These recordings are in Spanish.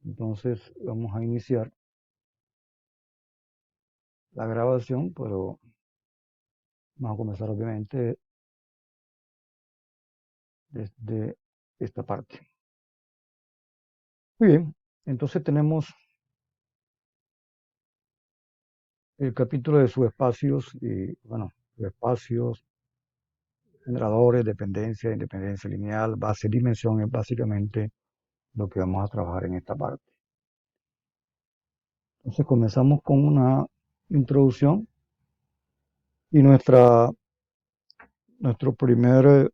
Entonces vamos a iniciar la grabación, pero vamos a comenzar obviamente desde esta parte. Muy bien, entonces tenemos el capítulo de subespacios y, bueno, subespacios, generadores, dependencia, independencia lineal, base, dimensión, es básicamente lo que vamos a trabajar en esta parte. Entonces comenzamos con una introducción y nuestro primer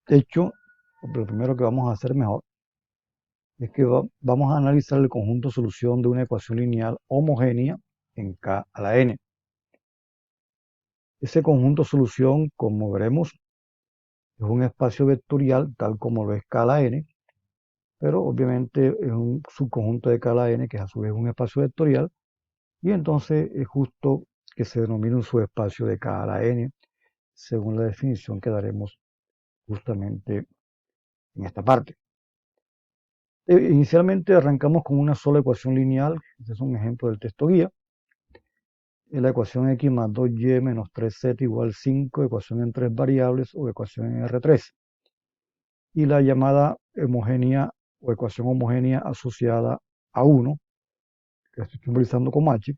hecho, lo primero que vamos a hacer mejor, es que vamos a analizar el conjunto solución de una ecuación lineal homogénea en K a la N. Ese conjunto solución, como veremos, es un espacio vectorial tal como lo es K a la N, pero obviamente es un subconjunto de K a la N que a su vez es un espacio vectorial, y entonces es justo que se denomine un subespacio de K a la N, según la definición que daremos justamente en esta parte. Inicialmente arrancamos con una sola ecuación lineal, este es un ejemplo del texto guía. La ecuación x más 2y menos 3z igual 5, ecuación en tres variables o ecuación en R3. Y la llamada homogénea o ecuación homogénea asociada a 1, que estoy simbolizando como h,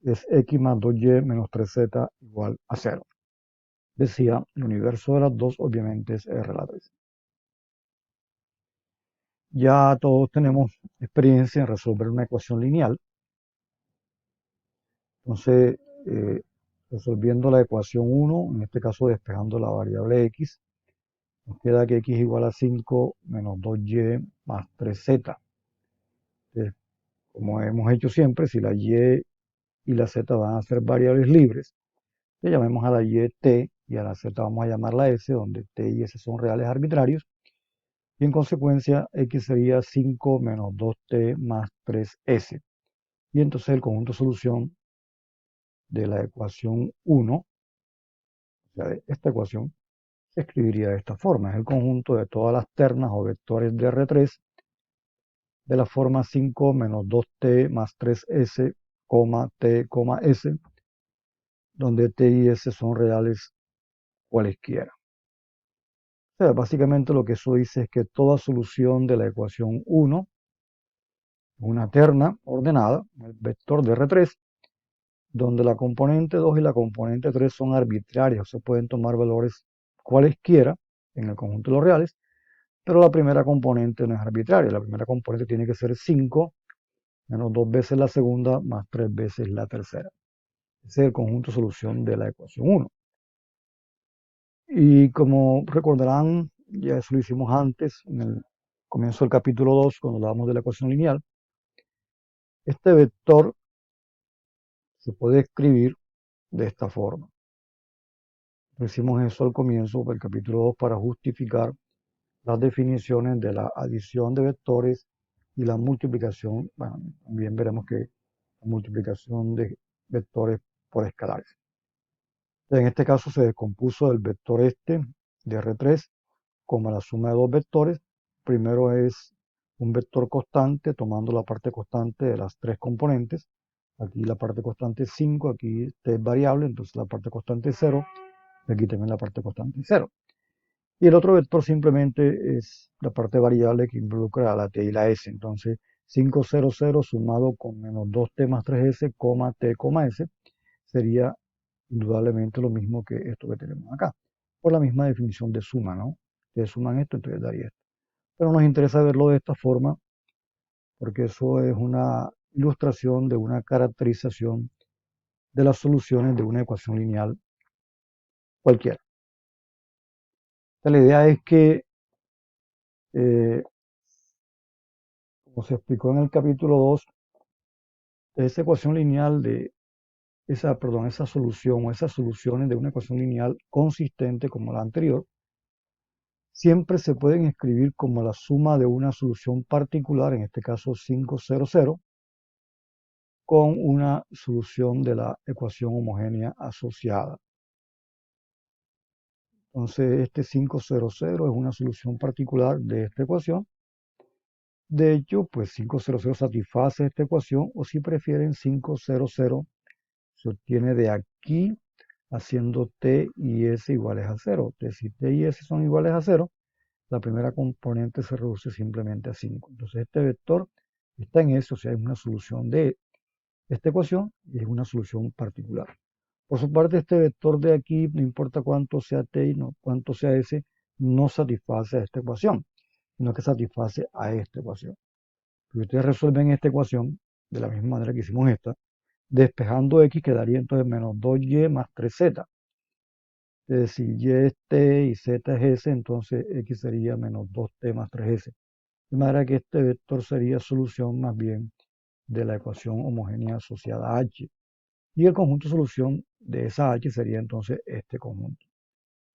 es x más 2y menos 3z igual a 0. Decía, el universo de las dos obviamente es R a la 3. Ya todos tenemos experiencia en resolver una ecuación lineal. Entonces, resolviendo la ecuación 1, en este caso despejando la variable x, nos queda que x igual a 5 menos 2y más 3z. Entonces, como hemos hecho siempre, si la y y la z van a ser variables libres, le llamemos a la y t y a la z vamos a llamarla s, donde t y s son reales arbitrarios. Y en consecuencia, x sería 5 menos 2t más 3s. Y entonces el conjunto solución de la ecuación 1, o sea, de esta ecuación, se escribiría de esta forma. Es el conjunto de todas las ternas o vectores de R3 de la forma 5 menos 2t más 3s, t, s, donde t y s son reales cualesquiera. O sea, básicamente lo que eso dice es que toda solución de la ecuación 1, una terna ordenada, el vector de R3, donde la componente 2 y la componente 3 son arbitrarias, se pueden tomar valores cualesquiera en el conjunto de los reales, pero la primera componente no es arbitraria, la primera componente tiene que ser 5 menos 2 veces la segunda más 3 veces la tercera. Ese es el conjunto solución de la ecuación 1. Y como recordarán, ya eso lo hicimos antes, en el comienzo del capítulo 2, cuando hablábamos de la ecuación lineal, este vector se puede escribir de esta forma. Hicimos eso al comienzo del capítulo 2 para justificar las definiciones de la adición de vectores y la multiplicación. Bueno, también veremos que la multiplicación de vectores por escalares. En este caso se descompuso el vector este de R3 como la suma de dos vectores. Primero es un vector constante tomando la parte constante de las tres componentes. Aquí la parte constante es 5, aquí t es variable, entonces la parte constante es 0, y aquí también la parte constante es 0. Y el otro vector simplemente es la parte variable que involucra a la t y la s. Entonces 5, 0, 0 sumado con menos 2t más 3s, t, s, sería indudablemente lo mismo que esto que tenemos acá, por la misma definición de suma, ¿no? Ustedes suman esto, entonces daría esto. Pero nos interesa verlo de esta forma, porque eso es una ilustración de una caracterización de las soluciones de una ecuación lineal cualquiera. Entonces, la idea es que, eh, como se explicó en el capítulo 2, esa ecuación lineal de esa solución o esas soluciones de una ecuación lineal consistente como la anterior, siempre se pueden escribir como la suma de una solución particular, en este caso 500, con una solución de la ecuación homogénea asociada. Entonces, este 500 es una solución particular de esta ecuación De hecho, pues 500 satisface esta ecuación, o si prefieren 500 se obtiene de aquí haciendo t y s iguales a cero. Si t y s son iguales a cero, la primera componente se reduce simplemente a 5. Entonces este vector está en S, o sea, es una solución de esta ecuación y es una solución particular. Por su parte, este vector de aquí, no importa cuánto sea t y no, cuánto sea s, no satisface a esta ecuación, sino que satisface a esta ecuación. Si ustedes resuelven esta ecuación de la misma manera que hicimos esta, despejando x quedaría entonces menos 2y más 3z. Es decir, y es t y z es s, entonces x sería menos 2t más 3s. De manera que este vector sería solución más bien de la ecuación homogénea asociada a h. Y el conjunto de solución de esa h sería entonces este conjunto.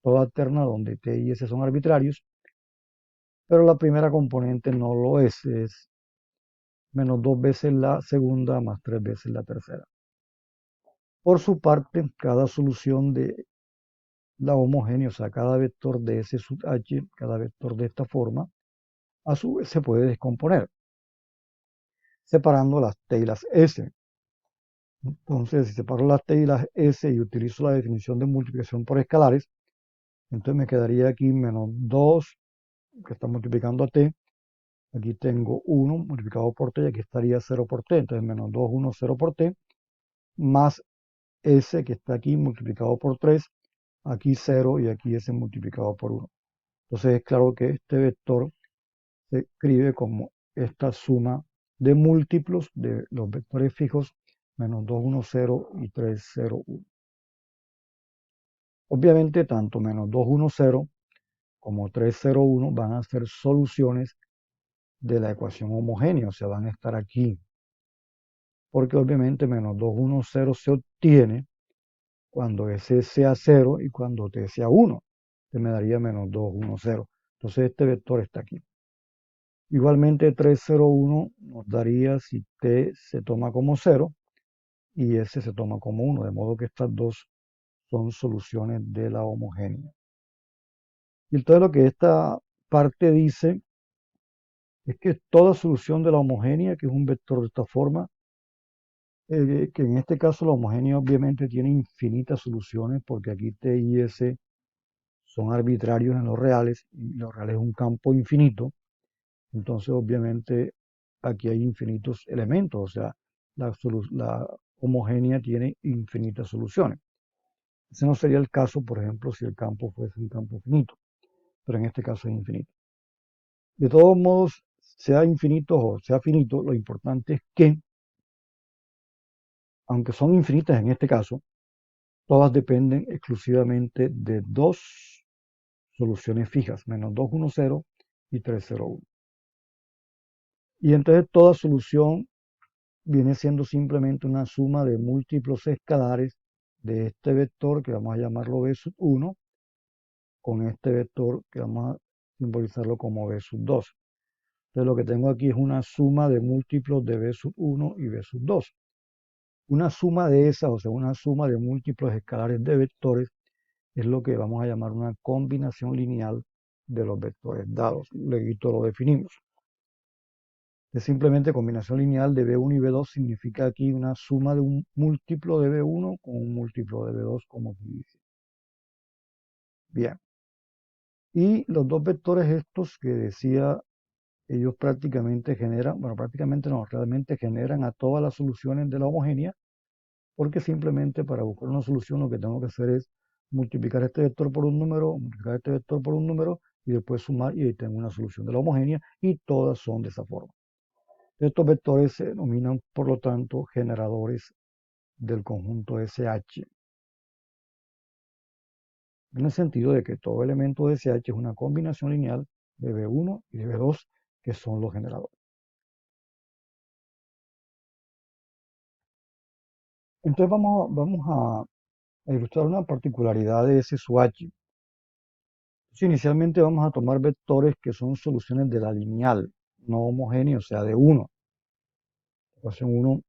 Toda alterna donde t y s son arbitrarios, pero la primera componente no lo es menos 2 veces la segunda más 3 veces la tercera. Por su parte, cada solución de la homogénea, o sea, cada vector de S sub h, cada vector de esta forma, a su vez se puede descomponer, separando las t y las s. Entonces, si separo las t y las s y utilizo la definición de multiplicación por escalares, entonces me quedaría aquí menos 2, que está multiplicando a t. Aquí tengo 1 multiplicado por t y aquí estaría 0 por t. Entonces, menos 2, 1, 0 por t, más s que está aquí multiplicado por 3, aquí 0 y aquí s multiplicado por 1. Entonces, es claro que este vector se escribe como esta suma de múltiplos de los vectores fijos menos 2, 1, 0 y 3, 0, 1. Obviamente, tanto menos 2, 1, 0 como 3, 0, 1 van a ser soluciones de la ecuación homogénea, o sea, van a estar aquí. Porque obviamente menos 2, 1, 0 se obtiene cuando S sea 0 y cuando T sea 1. Te me daría menos 2, 1, 0. Entonces este vector está aquí. Igualmente 3, 0, 1 nos daría si T se toma como 0 y S se toma como 1. De modo que estas dos son soluciones de la homogénea. Y entonces lo que esta parte dice es que toda solución de la homogénea, que es un vector de esta forma, que en este caso la homogénea obviamente tiene infinitas soluciones porque aquí T y S son arbitrarios en los reales y los reales es un campo infinito. Entonces obviamente aquí hay infinitos elementos, o sea, la homogénea tiene infinitas soluciones. Ese no sería el caso, por ejemplo, si el campo fuese un campo finito, pero en este caso es infinito. De todos modos, sea infinito o sea finito, lo importante es que, aunque son infinitas en este caso, todas dependen exclusivamente de dos soluciones fijas, menos 2, 1, 0 y 3, 0, 1. Y entonces toda solución viene siendo simplemente una suma de múltiplos escalares de este vector, que vamos a llamarlo b sub 1, con este vector que vamos a simbolizarlo como b sub 2. Entonces lo que tengo aquí es una suma de múltiplos de b sub 1 y b sub 2. Una suma de esas, o sea, una suma de múltiplos escalares de vectores, es lo que vamos a llamar una combinación lineal de los vectores dados. Luego lo definimos. Es simplemente combinación lineal de B1 y B2, significa aquí una suma de un múltiplo de B1 con un múltiplo de B2, como aquí dice. Bien. Y los dos vectores estos que decía, ellos prácticamente generan, bueno, prácticamente no, realmente generan a todas las soluciones de la homogénea, porque simplemente para buscar una solución lo que tengo que hacer es multiplicar este vector por un número, multiplicar este vector por un número, y después sumar, y ahí tengo una solución de la homogénea, y todas son de esa forma. Estos vectores se denominan, por lo tanto, generadores del conjunto SH, en el sentido de que todo elemento de SH es una combinación lineal de B1 y de B2, que son los generadores. Entonces vamos a ilustrar una particularidad de S sub H. Entonces, inicialmente vamos a tomar vectores que son soluciones de la lineal, no homogénea, o sea, de 1. Ecuación 1,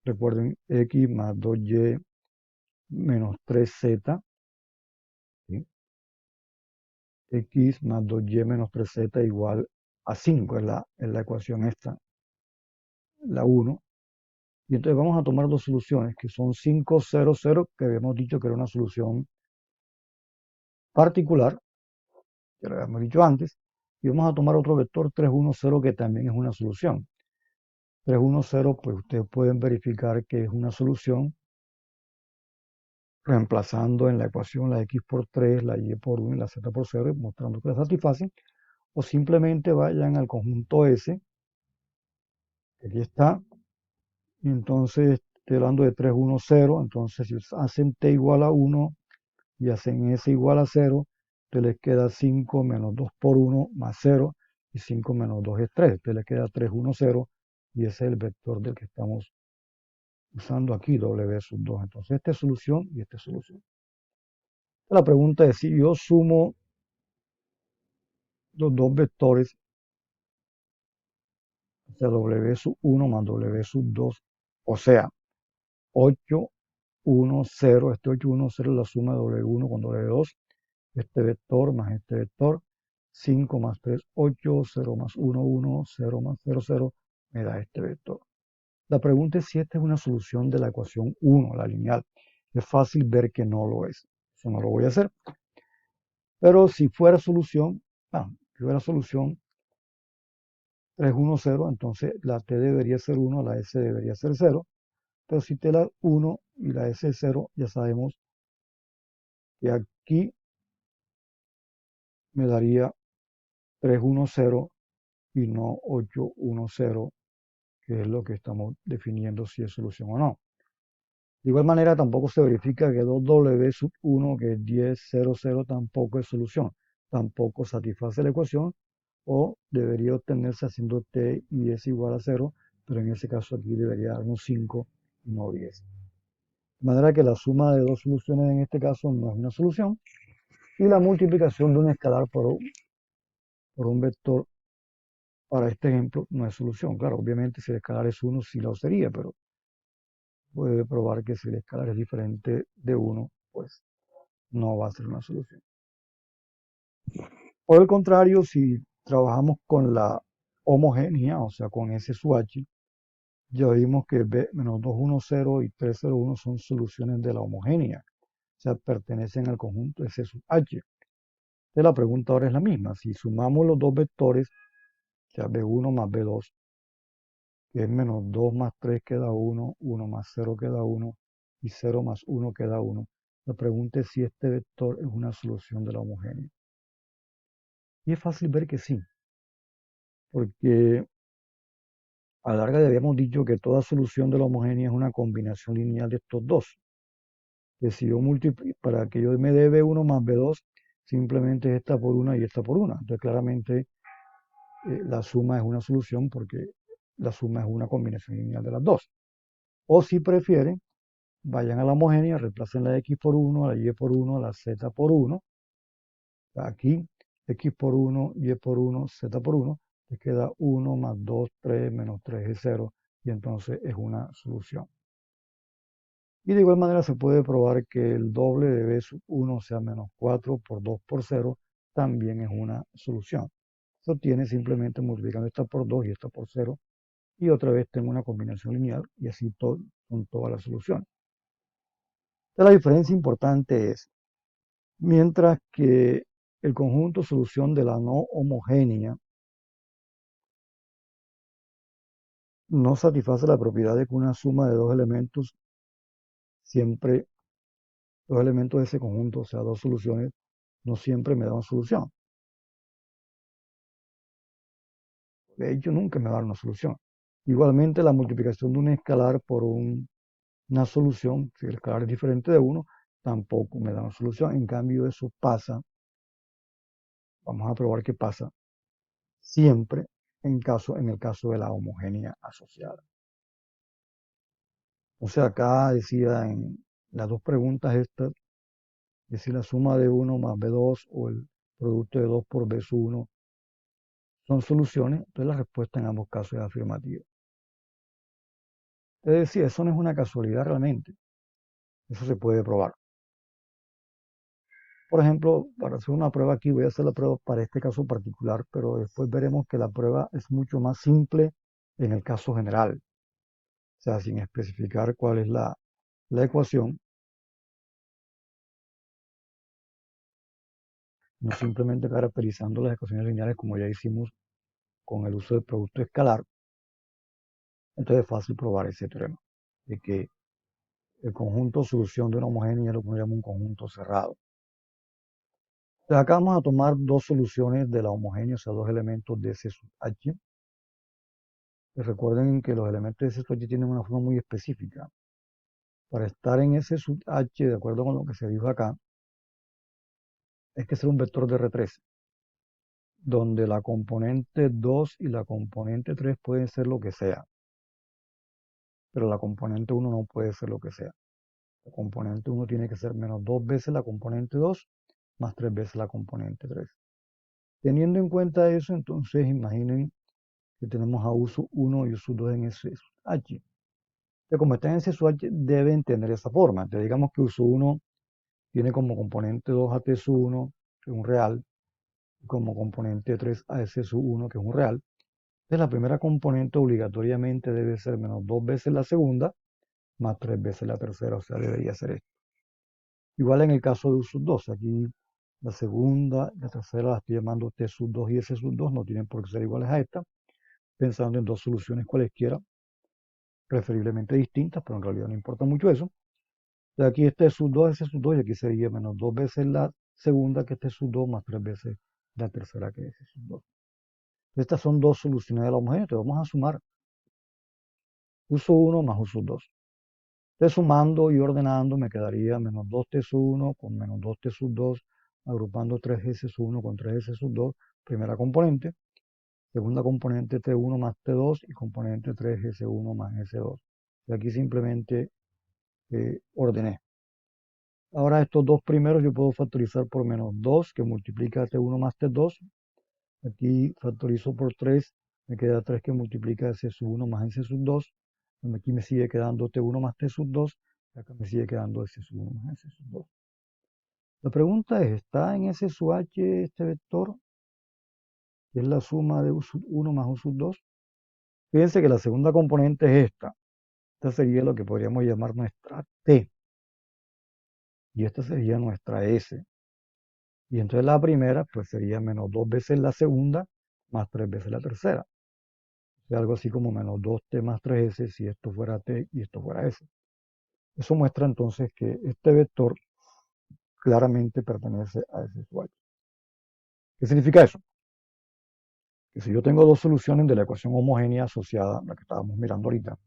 recuerden, x más 2y menos 3z, ¿sí? X más 2y menos 3z igual a 5 es la ecuación esta, la uno. Y entonces vamos a tomar dos soluciones que son 5, 0, 0, que habíamos dicho que era una solución particular, que lo habíamos dicho antes, y vamos a tomar otro vector 3, 1, 0, que también es una solución. 3, 1, 0, pues ustedes pueden verificar que es una solución reemplazando en la ecuación la x por 3, la y por 1 y la z por 0, mostrando que la satisfacen, o simplemente vayan al conjunto S, que aquí está, y entonces estoy hablando de 3, 1, 0, entonces si hacen t igual a 1 y hacen s igual a 0, entonces les queda 5 menos 2 por 1 más 0, y 5 menos 2 es 3, entonces les queda 3, 1, 0, y ese es el vector del que estamos usando aquí, w sub 2. Entonces esta es solución y esta es solución. La pregunta es si yo sumo los dos vectores, o sea, w sub 1 más w sub 2, o sea, 8, 1, 0, este 8, 1, 0 es la suma de w1 con w2, este vector más este vector, 5 más 3, 8, 0 más 1, 1, 0 más 0, 0, me da este vector. La pregunta es si esta es una solución de la ecuación 1, la lineal. Es fácil ver que no lo es. Eso no lo voy a hacer. Pero si fuera solución, si fuera solución 3, 1, 0, entonces la t debería ser 1, la s debería ser 0. Pero si t la 1 y la s es 0, ya sabemos que aquí me daría 3, 1, 0 y no 8, 1, 0, que es lo que estamos definiendo si es solución o no. De igual manera, tampoco se verifica que 2w sub 1, que es 10, 0, 0, tampoco es solución. Tampoco satisface la ecuación o debería obtenerse haciendo t y s igual a 0, pero en ese caso aquí debería darnos 5 y no 10. De manera que la suma de dos soluciones en este caso no es una solución y la multiplicación de un escalar por un vector para este ejemplo no es solución. Claro, obviamente si el escalar es 1 sí lo sería, pero puede probar que si el escalar es diferente de 1, pues no va a ser una solución. Por el contrario, si trabajamos con la homogénea, o sea, con S sub H, ya vimos que B menos 210 y 301 son soluciones de la homogénea, o sea, pertenecen al conjunto S sub H. Entonces la pregunta ahora es la misma. Si sumamos los dos vectores, o sea, B1 más B2, que es menos 2 más 3 queda 1, 1 más 0 queda 1 y 0 más 1 queda 1. La pregunta es si este vector es una solución de la homogénea. Y es fácil ver que sí, porque a la larga habíamos dicho que toda solución de la homogénea es una combinación lineal de estos dos. Que si yo multiplico, para que yo me dé B1 más B2, simplemente es esta por una y esta por una. Entonces claramente la suma es una solución porque la suma es una combinación lineal de las dos. O si prefieren, vayan a la homogénea, reemplacen la x por 1, la y por 1, la z por 1. Aquí, x por 1, y por 1, z por 1, te queda 1 más 2, 3, menos 3 es 0, y entonces es una solución. Y de igual manera se puede probar que el doble de b sub 1, o sea, menos 4 por 2 por 0, también es una solución. Se obtiene simplemente multiplicando esta por 2 y esta por 0, y otra vez tengo una combinación lineal, y así con todas las soluciones. La diferencia importante es, mientras que el conjunto solución de la no homogénea no satisface la propiedad de que una suma de dos elementos, siempre dos elementos de ese conjunto, o sea, dos soluciones, no siempre me da una solución. De hecho, nunca me da una solución. Igualmente, la multiplicación de un escalar por una solución, si el escalar es diferente de uno, tampoco me da una solución. En cambio, eso pasa, vamos a probar que pasa siempre en el caso de la homogénea asociada. O sea, acá decía en las dos preguntas estas, que si la suma de 1 más B2 o el producto de 2 por B sub 1 son soluciones, entonces la respuesta en ambos casos es afirmativa. Es decir, eso no es una casualidad realmente, eso se puede probar. Por ejemplo, para hacer una prueba aquí, voy a hacer la prueba para este caso particular, pero después veremos que la prueba es mucho más simple en el caso general. O sea, sin especificar cuál es la ecuación, no simplemente caracterizando las ecuaciones lineales como ya hicimos con el uso del producto escalar. Entonces es fácil probar ese teorema, de que el conjunto solución de una homogénea es lo que uno llama un conjunto cerrado. Entonces acá vamos a tomar dos soluciones de la homogénea, o sea, dos elementos de S sub H. Y recuerden que los elementos de S sub H tienen una forma muy específica. Para estar en S sub H, de acuerdo con lo que se dijo acá, es que ser un vector de R13, donde la componente 2 y la componente 3 pueden ser lo que sea, pero la componente 1 no puede ser lo que sea. La componente 1 tiene que ser menos 2 veces la componente 2 más 3 veces la componente 3. Teniendo en cuenta eso, entonces imaginen que tenemos a U sub 1 y U sub 2 en S sub H. Entonces, como están en S sub H, deben tener esa forma. Entonces, digamos que U sub 1 tiene como componente 2 a T sub 1, que es un real, y como componente 3 a S sub 1, que es un real. Entonces, la primera componente obligatoriamente debe ser menos 2 veces la segunda, más 3 veces la tercera, o sea, debería ser esto. Igual en el caso de U sub 2, aquí la segunda y la tercera la estoy llamando T sub 2 y S sub 2, no tienen por qué ser iguales a esta, pensando en dos soluciones cualesquiera, preferiblemente distintas, pero en realidad no importa mucho eso. De aquí este sub 2, ese sub 2, y aquí sería menos 2 veces la segunda que este sub 2 más 3 veces la tercera que ese sub 2. Estas son dos soluciones de la homogénea, entonces vamos a sumar U sub 1 más U sub 2. Entonces sumando y ordenando me quedaría menos 2t sub 1 con menos 2t sub 2, agrupando 3s sub 1 con 3s sub 2, primera componente, segunda componente t1 más t2 y componente 3s1 más s2. Y aquí simplemente ordené. Ahora estos dos primeros yo puedo factorizar por menos 2, que multiplica T1 más T2. Aquí factorizo por 3, me queda 3 que multiplica S sub 1 más S sub 2. Donde aquí me sigue quedando T1 más T sub 2. Y acá me sigue quedando S sub 1 más S sub 2. La pregunta es, ¿está en S sub H este vector? Que es la suma de U sub 1 más U sub 2. Fíjense que la segunda componente es esta. Esta sería lo que podríamos llamar nuestra T. Y esta sería nuestra S. Y entonces la primera, pues sería menos 2 veces la segunda, más 3 veces la tercera. O sea, algo así como menos 2t más 3s si esto fuera t y esto fuera s. Eso muestra entonces que este vector claramente pertenece a ese usuario. ¿Qué significa eso? Que si yo tengo dos soluciones de la ecuación homogénea asociada, la que estábamos mirando ahorita,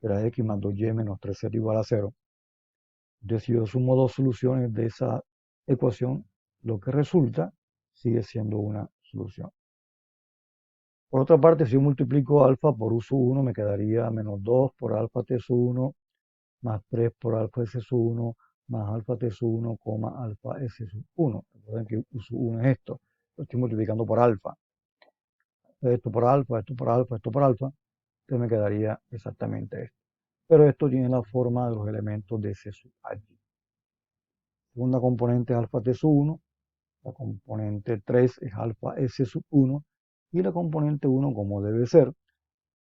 que era x más 2y menos 3z igual a 0, entonces si yo sumo dos soluciones de esa ecuación, lo que resulta sigue siendo una solución. Por otra parte, si yo multiplico alfa por U sub 1, me quedaría menos 2 por alfa t sub 1 más 3 por alfa s sub 1 más alfa t sub 1, alfa s sub 1. Recuerden que U sub 1 es esto. Lo estoy multiplicando por alfa. Esto por alfa, esto por alfa, esto por alfa. Entonces me quedaría exactamente esto. Pero esto tiene la forma de los elementos de S sub H. Segunda componente es alfa t sub 1. La componente 3 es alfa s sub 1. Y la componente 1, como debe ser,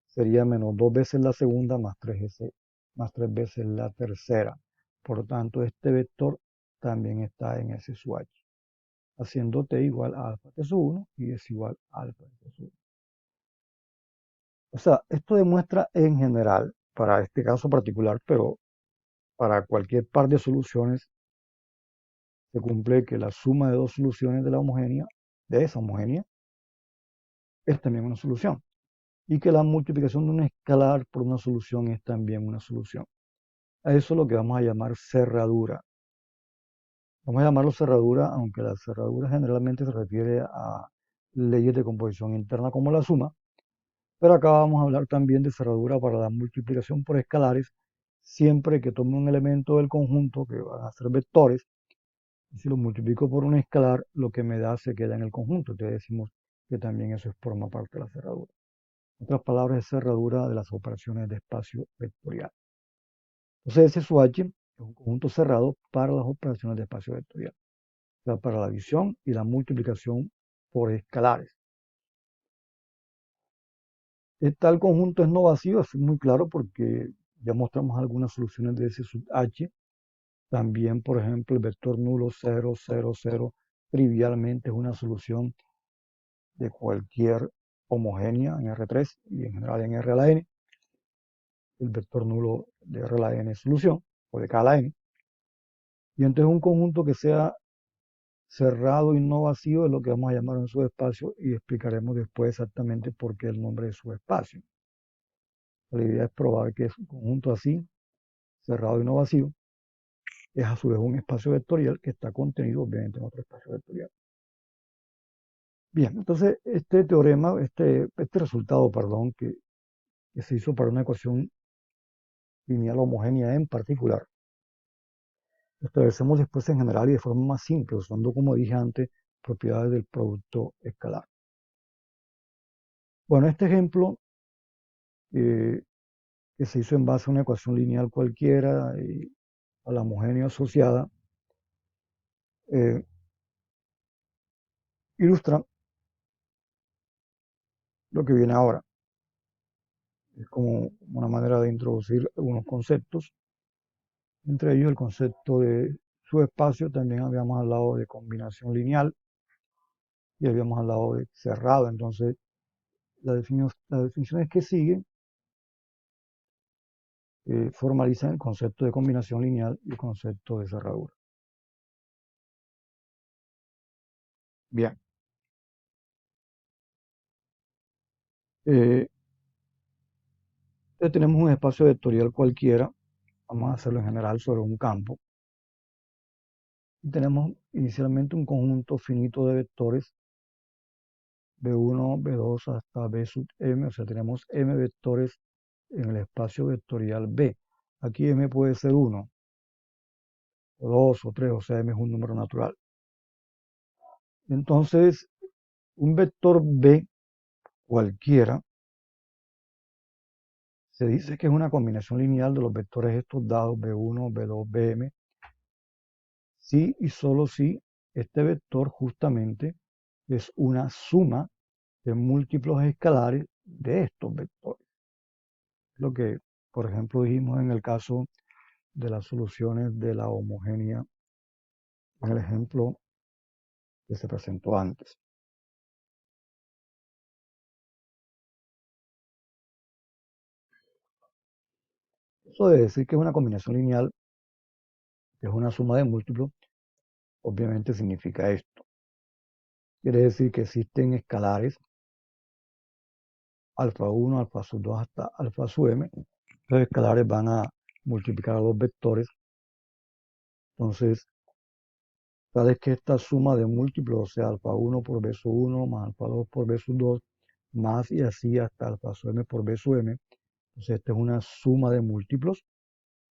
sería menos 2 veces la segunda más 3s, más 3 veces la tercera. Por tanto, este vector también está en S sub H, haciendo t igual a alfa t sub 1 y es igual a alfa t sub 1. O sea, esto demuestra en general, para este caso particular, pero para cualquier par de soluciones, se cumple que la suma de dos soluciones de la homogénea, de esa homogénea, es también una solución. Y que la multiplicación de un escalar por una solución es también una solución. A eso es lo que vamos a llamar cerradura. Vamos a llamarlo cerradura, aunque la cerradura generalmente se refiere a leyes de composición interna como la suma, pero acá vamos a hablar también de cerradura para la multiplicación por escalares, siempre que tome un elemento del conjunto, que van a ser vectores, y si lo multiplico por un escalar, lo que me da se queda en el conjunto. Entonces decimos que también eso forma parte de la cerradura. En otras palabras, es cerradura de las operaciones de espacio vectorial. Entonces, ese es su H. Es un conjunto cerrado para las operaciones de espacio vectorial, o sea, para la adición y la multiplicación por escalares. Tal conjunto es no vacío, es muy claro porque ya mostramos algunas soluciones de S sub H. También, por ejemplo, el vector nulo 0, 0, 0, trivialmente es una solución de cualquier homogénea en R3 y en general en R a la n. El vector nulo de R a la n es solución, o de K a la n. Y entonces un conjunto que sea cerrado y no vacío es lo que vamos a llamar un subespacio y explicaremos después exactamente por qué el nombre de subespacio. La idea es probar que es un conjunto así, cerrado y no vacío, es a su vez un espacio vectorial que está contenido obviamente en otro espacio vectorial. Bien, entonces este teorema, este resultado, perdón, que se hizo para una ecuación lineal homogénea en particular, lo establecemos después en general y de forma más simple, usando, como dije antes, propiedades del producto escalar. Bueno, este ejemplo eh, que se hizo en base a una ecuación lineal cualquiera y a la homogénea asociada, eh, ilustra lo que viene ahora. Es como una manera de introducir algunos conceptos, entre ellos el concepto de subespacio. También habíamos hablado de combinación lineal y habíamos hablado de cerrado. Entonces, las definiciones que siguen formalizan el concepto de combinación lineal y el concepto de cerradura. Bien. Eh, tenemos un espacio vectorial cualquiera, vamos a hacerlo en general sobre un campo, y tenemos inicialmente un conjunto finito de vectores B1, B2 hasta B sub m, o sea, tenemos m vectores en el espacio vectorial B. Aquí m puede ser 1, o 2, o 3, o sea, m es un número natural. Entonces, un vector B cualquiera se dice que es una combinación lineal de los vectores estos dados B1, B2, Bm, si y solo si este vector justamente es una suma de múltiplos escalares de estos vectores. Lo que, por ejemplo, dijimos en el caso de las soluciones de la homogénea, en el ejemplo que se presentó antes. Eso de decir que es una combinación lineal, que es una suma de múltiplos, obviamente significa esto. Quiere decir que existen escalares alfa 1, alfa sub 2 hasta alfa sub m. Los escalares van a multiplicar a los vectores. Entonces, tal vez que esta suma de múltiplos, o sea, alfa 1 por b sub 1 más alfa 2 por b sub 2, más y así hasta alfa sub m por b sub m. Entonces, esta es una suma de múltiplos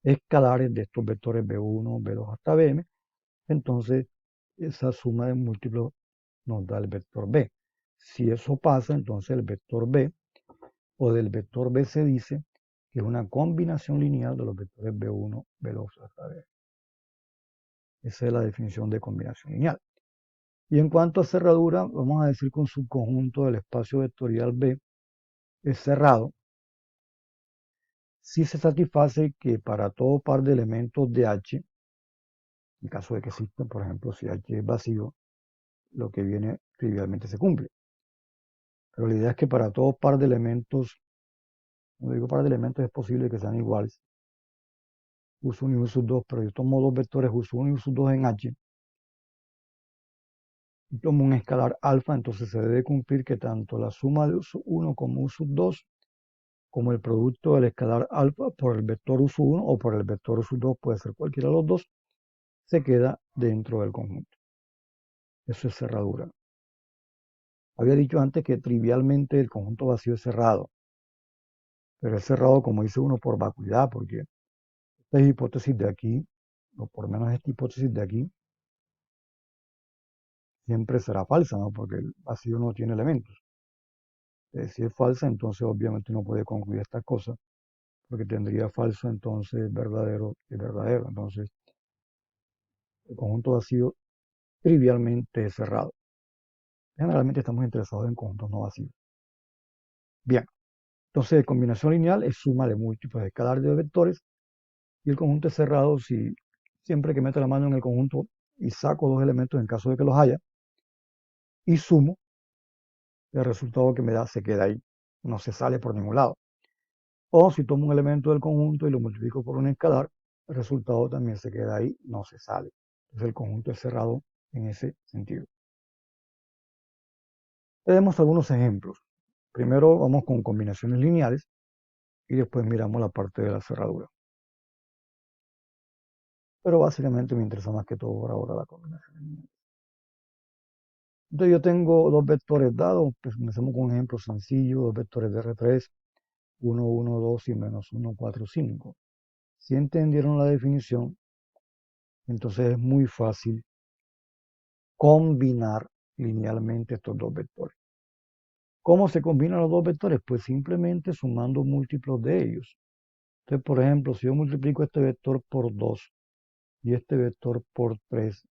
escalares de estos vectores b1, b2 hasta bm. Entonces, esa suma de múltiplos nos da el vector b. Si eso pasa, entonces el vector b, o del vector b se dice que es una combinación lineal de los vectores b1, b2 hasta b. Esa es la definición de combinación lineal. Y en cuanto a cerradura, vamos a decir que un subconjunto del espacio vectorial B es cerrado si se satisface que para todo par de elementos de H, en caso de que existan, por ejemplo, si H es vacío, lo que viene trivialmente se cumple. Pero la idea es que para todo par de elementos, cuando digo par de elementos es posible que sean iguales, U1 y U2, pero yo tomo dos vectores U1 y U2 en H, y tomo un escalar alfa, entonces se debe cumplir que tanto la suma de U1 como U2 como el producto del escalar alfa por el vector U1 o por el vector U2, puede ser cualquiera de los dos, se queda dentro del conjunto. Eso es cerradura. Había dicho antes que trivialmente el conjunto vacío es cerrado, pero es cerrado, como dice uno, por vacuidad, porque esta hipótesis de aquí, o por lo menos esta hipótesis de aquí, siempre será falsa, ¿no? Porque el vacío no tiene elementos. Si es falsa, entonces obviamente uno puede concluir estas cosas, porque tendría falso entonces verdadero y verdadero. Entonces, el conjunto vacío trivialmente es cerrado. Generalmente estamos interesados en conjuntos no vacíos. Bien, entonces combinación lineal es suma de múltiplos escalares de vectores y el conjunto es cerrado si siempre que meto la mano en el conjunto y saco dos elementos en caso de que los haya y sumo, el resultado que me da se queda ahí, no se sale por ningún lado. O si tomo un elemento del conjunto y lo multiplico por un escalar, el resultado también se queda ahí, no se sale. Entonces el conjunto es cerrado en ese sentido. Tenemos algunos ejemplos. Primero vamos con combinaciones lineales y después miramos la parte de la cerradura. Pero básicamente me interesa más que todo por ahora la combinación lineal. Entonces yo tengo dos vectores dados, pues comencemos con un ejemplo sencillo, dos vectores de R3, 1, 1, 2 y menos 1, 4, 5. Si entendieron la definición, entonces es muy fácil combinar linealmente estos dos vectores. ¿Cómo se combinan los dos vectores? Pues simplemente sumando múltiplos de ellos. Entonces, por ejemplo, si yo multiplico este vector por 2 y este vector por 3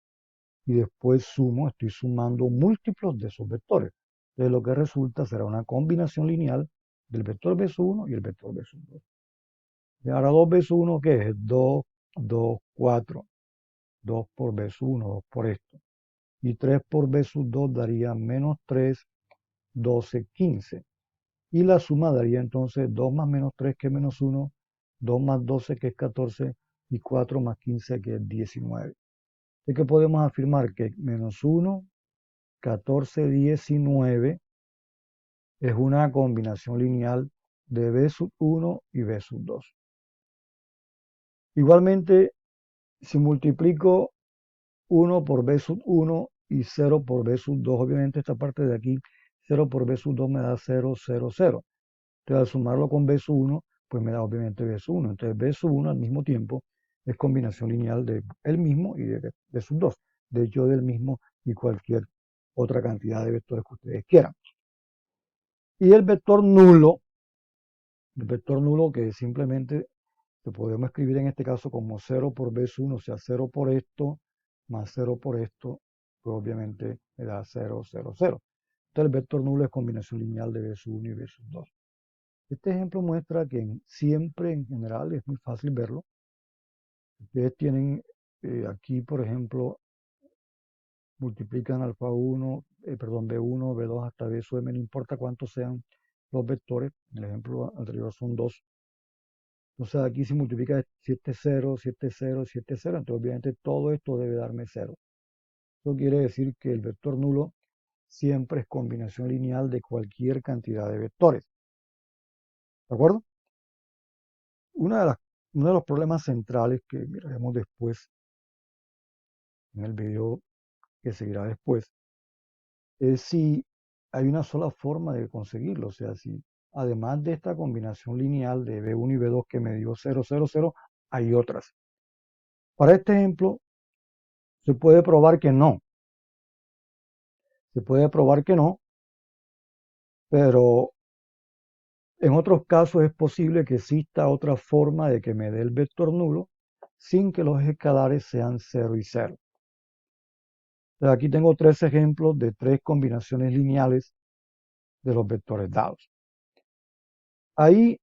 y después sumo, estoy sumando múltiplos de esos vectores. Entonces lo que resulta será una combinación lineal del vector b sub 1 y el vector b sub 2. Y ahora 2 b sub 1, ¿qué es? 2, 2, 4. 2 por b sub 1, 2 por esto. Y 3 por b sub 2 daría menos 3, 12, 15. Y la suma daría entonces 2 más menos 3 que es menos 1, 2 más 12 que es 14 y 4 más 15 que es 19. Es que podemos afirmar que menos 1, 14, 19 es una combinación lineal de b sub 1 y b sub 2. Igualmente, si multiplico 1 por b sub 1 y 0 por b sub 2, obviamente esta parte de aquí, 0 por b sub 2 me da 0, 0, 0. Entonces al sumarlo con b sub 1, pues me da obviamente b sub 1. Entonces b sub 1 al mismo tiempo es combinación lineal de el mismo y de b sub 2. De hecho, del mismo y cualquier otra cantidad de vectores que ustedes quieran. Y el vector nulo que simplemente lo podemos escribir en este caso como 0 por b sub 1, o sea, 0 por esto más 0 por esto, pues obviamente me da 0, 0, 0. Entonces el vector nulo es combinación lineal de b sub 1 y b sub 2. Este ejemplo muestra que siempre en general es muy fácil verlo. Ustedes tienen aquí, por ejemplo, multiplican alfa 1, perdón, b1, b2 hasta b sub m, no importa cuántos sean los vectores. En el ejemplo anterior son 2. Entonces aquí se multiplica 7, 0, 7, 0, 7, 0. Entonces obviamente todo esto debe darme 0. Eso quiere decir que el vector nulo siempre es combinación lineal de cualquier cantidad de vectores. ¿De acuerdo? Uno de los problemas centrales que miraremos después en el video que seguirá después es si hay una sola forma de conseguirlo. O sea, si además de esta combinación lineal de B1 y B2 que me dio 0, 0, 0, hay otras. Para este ejemplo, se puede probar que no. Se puede probar que no, pero en otros casos es posible que exista otra forma de que me dé el vector nulo sin que los escalares sean 0 y 0. Entonces aquí tengo tres ejemplos de tres combinaciones lineales de los vectores dados. Ahí